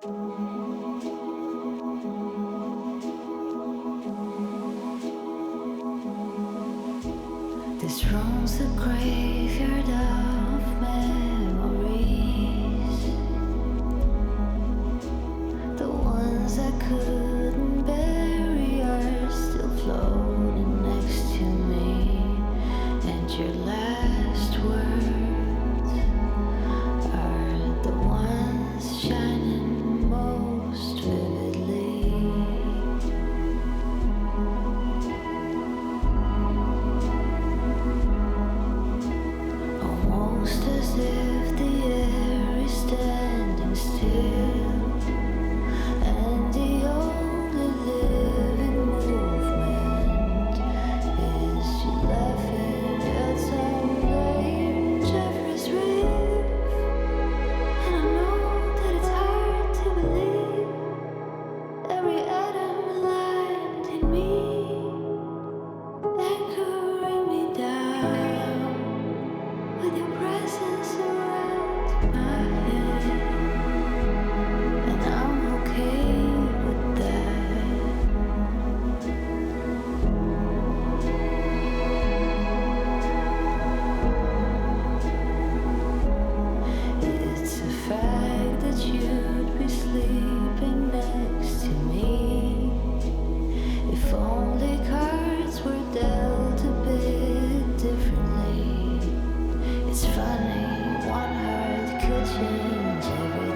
This room's a graveyard of memories, the ones I couldn't bury are still floating next to me, and your last words are the ones shining most vividly. Almost as if the air is standing still, and the only living movement is you laughing at some lame Jeffrey's riff. And I know that it's hard to believe every atom aligned in me, anchoring me down with your presence around my head, and I'm okay with that. It's a fact that you'd be sleeping next to me, if only cards were dealt a bit differently. It's funny, one heart could change everything.